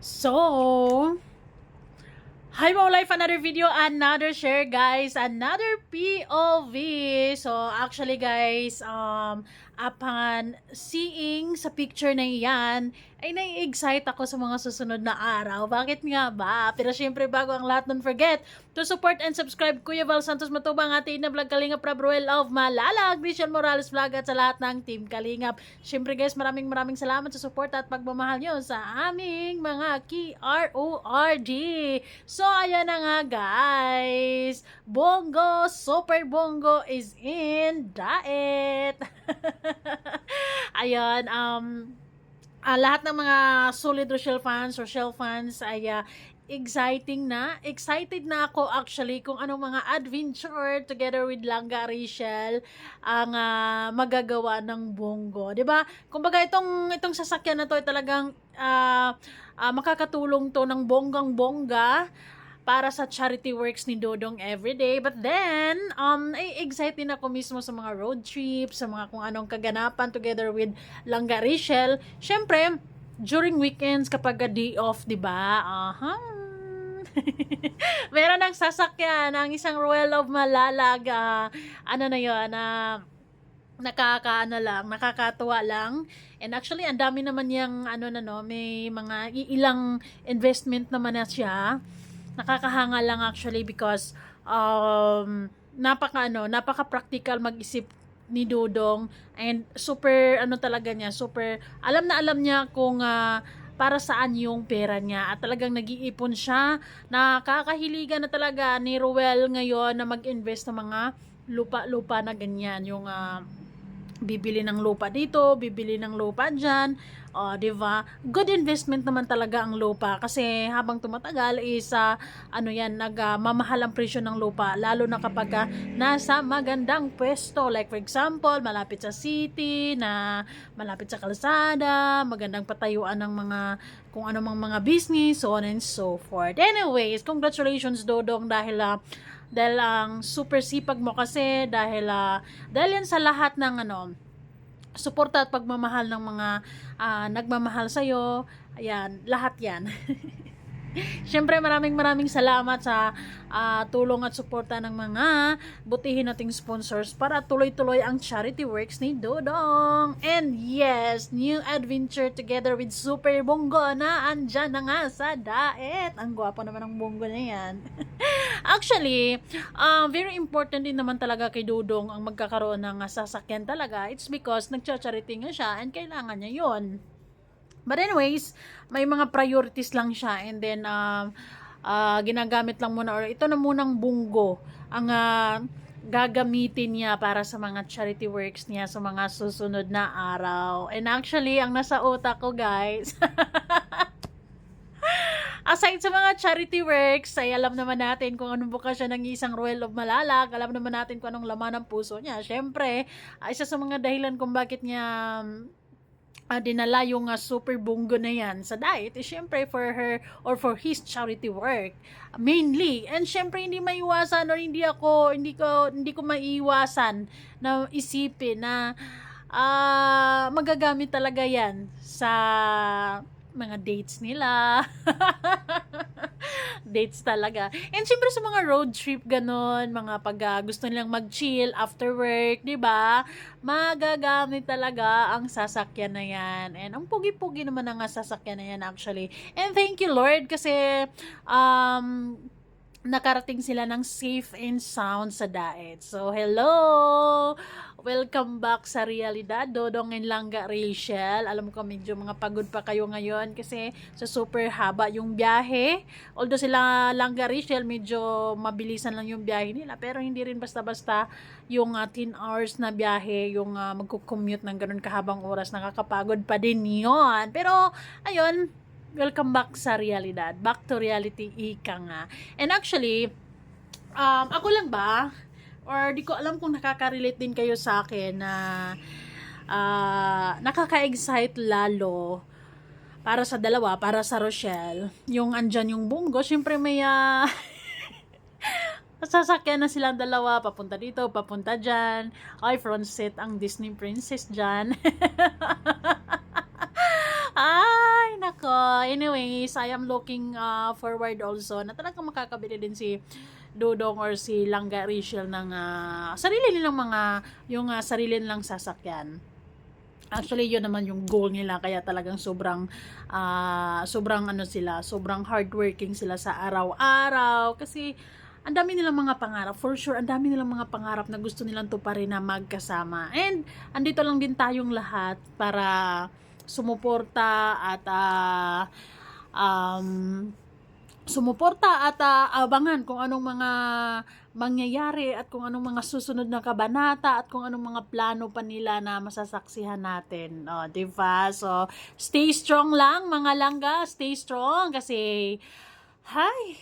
So, hi mo life, another video, another share guys, another POV. So, actually guys, upon seeing sa picture na iyan, ay nai-excite ako sa mga susunod na araw. Bakit nga ba? Pero syempre bago ang lahat, don't forget to support and subscribe Kuya Val Santos Matubang, ating na vlog Kalingap Rabruel of Malalag, Christian Morales Vlog at sa lahat ng Team Kalingap. Syempre guys, maraming salamat sa support at pagmamahal nyo sa aming mga KRORD. So, ayan na nga guys, Bongo, Super Bongo is in Daet. Ayun, lahat ng mga solid Rochelle fans or Shell fans ay excited na ako actually kung anong mga adventure together with Langga Rachel ang magagawa ng Bongo, 'di ba? Kumbaga itong sasakyan na to ay talagang makakatulong to ng bonggang-bongga para sa charity works ni Dodong everyday. But then, excited ako mismo sa mga road trips, sa mga kung anong kaganapan together with Langga Rachel. Syempre, during weekends kapag day off, di ba? Meron ng sasakyan, ang isang Ruel of Malalag, ano na yun, nakakatuwa lang. And actually, ang dami naman yung, may mga ilang investment naman na siya. Nakakahanga lang actually because napaka-practical mag-isip ni Dodong and super talaga niya, super alam niya kung para saan yung pera niya at talagang nag-iipon siya. Nakakahiligan na talaga ni Ruel ngayon na mag-invest ng mga lupa na ganyan, yung bibili ng lupa dito, bibili ng lupa dyan, di ba? Good investment naman talaga ang lupa kasi habang tumatagal is nagmamahal ang presyo ng lupa, lalo na kapag nasa magandang pwesto, like for example, malapit sa city, na malapit sa kalsada, magandang patayuan ng mga kung ano mang mga business, so on and so forth. Anyways, congratulations Dodong dahil ang super sipag mo kasi dahil yan sa lahat ng suporta at pagmamahal ng mga nagmamahal sa'yo. Ayan, lahat yan. Siyempre maraming salamat sa tulong at suporta ng mga butihin nating sponsors para tuloy-tuloy ang charity works ni Dodong. And yes, new adventure together with Super Bongo na andyan na nga sa Daet. Ang gwapo naman ng Bongo na yan. Actually, very important din naman talaga kay Dodong ang magkakaroon ng sasakyan talaga. It's because nagcha-charity nga siya and kailangan niya yon. But anyways, may mga priorities lang siya and then ginagamit lang muna or ito na munang Bongo ang gagamitin niya para sa mga charity works niya sa mga susunod na araw. And actually, ang nasa utak ko guys, aside sa mga charity works, ay alam naman natin kung anong bukasyon ng isang Ruel of Malalag, alam naman natin kung anong laman ng puso niya. Syempre, isa sa mga dahilan kung bakit niya dinala yung Super Bongo na yan sa Daet is syempre for her or for his charity work mainly. And syempre hindi maiwasan or hindi ko maiwasan na isipin na magagamit talaga yan sa mga dates nila. Dates talaga. And syempre sa mga road trip ganon, mga pag gusto nilang mag-chill after work, 'di ba? Magagamit talaga ang sasakyan na 'yan. And ang pugi-pugi naman ang sasakyan na 'yan actually. And thank you Lord kasi nakarating sila ng safe and sound sa Daet. So, hello! Welcome back sa realidad, Dodong and Langga Rachel. Alam ko medyo mga pagod pa kayo ngayon kasi sa super haba yung biyahe. Although sila Langga Rachel, medyo mabilisan lang yung biyahe nila. Pero hindi rin basta-basta yung 10 hours na biyahe, yung magkukommute ng ganun kahabang oras. Nakakapagod pa din yon. Pero, ayun, welcome back sa realidad. Back to reality, ika nga. And actually, ako lang ba? Or di ko alam kung nakaka-relate din kayo sa akin na nakaka-excite lalo para sa dalawa, para sa Rochelle. Yung andyan yung Bongo, syempre may sasakyan na silang dalawa, papunta dito, papunta dyan. Ay, front seat ang Disney princess dyan. Ay, nako. anyways, I am looking forward also na talagang makakabili din si Dodong or si Langga Rachel ng sarili nilang sarili nilang sasakyan. Actually, yun naman yung goal nila, kaya talagang sobrang sobrang hardworking sila sa araw-araw kasi ang dami nilang mga pangarap. For sure, ang dami nilang mga pangarap na gusto nilang tuparin na magkasama. And andito lang din tayong lahat para sumuporta at abangan kung anong mga mangyayari at kung anong mga susunod na kabanata at kung anong mga plano pa nila na masasaksihan natin. Diba? So, stay strong lang mga langga. Stay strong kasi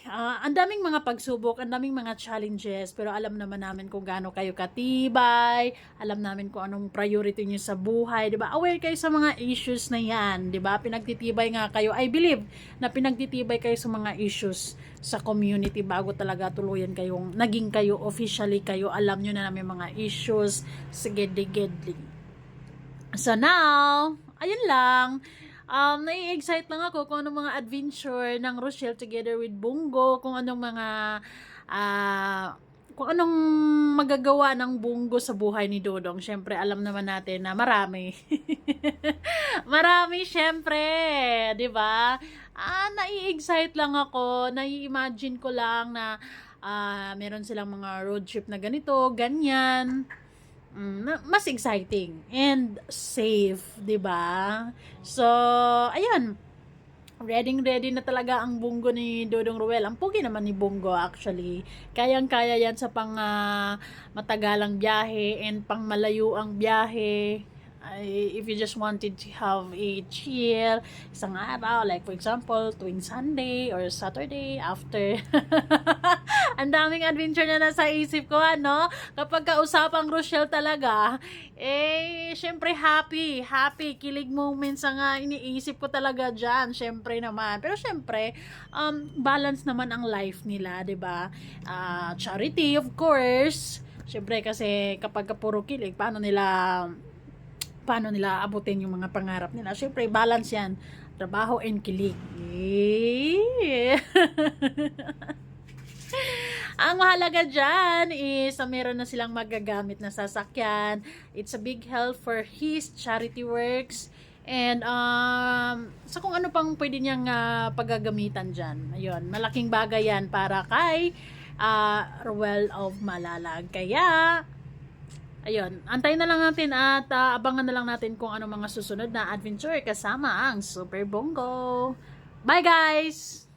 ang daming mga pagsubok, ang daming mga challenges, pero alam naman namin kung gaano kayo katibay, alam namin kung anong priority niyo sa buhay, 'di ba? Aware kayo sa mga issues na 'yan, 'di ba? Pinagtitibay nga kayo. I believe na pinagtitibay kayo sa mga issues sa community bago talaga tuluyan kayong naging kayo officially kayo. Alam niyo na may mga issues sa gedli-gedli. So now, ayun lang. Nai-excite lang ako kung anong mga adventure ng Rochelle together with Bungo, kung anong magagawa ng Bungo sa buhay ni Dodong. Syempre, alam naman natin na marami. Marami, syempre. 'Di ba? Nai-excite lang ako. Nai-imagine ko lang na meron silang mga road trip na ganito, ganyan. Mas exciting and safe, 'di ba? So, ayun. Ready na talaga ang Bungo ni Dodong Ruel. Ang pugi naman ni Bungo actually. Kayang-kaya 'yan sa matagalang biyahe and pang malayo ang biyahe. If you just wanted to have a chill isang araw, like for example tuwing Sunday or Saturday after ang daming adventure na nasa isip ko, kapag kausapang Rochelle talaga, syempre happy, kilig moments nga iniisip ko talaga dyan, syempre naman, pero syempre balance naman ang life nila, 'di ba? Charity of course, syempre kasi kapag puro kilig, paano nila abutin yung mga pangarap nila. Syempre, balance yan. Trabaho and kilig. Ang mahalaga dyan is meron na silang magagamit na sasakyan. It's a big help for his charity works. And sa kung ano pang pwede niyang paggagamitan dyan. Ayun, malaking bagay yan para kay Ruel of Malalag. Kaya ayun, antayin na lang natin at abangan na lang natin kung ano mga susunod na adventure kasama ang Super Bungo. Bye guys!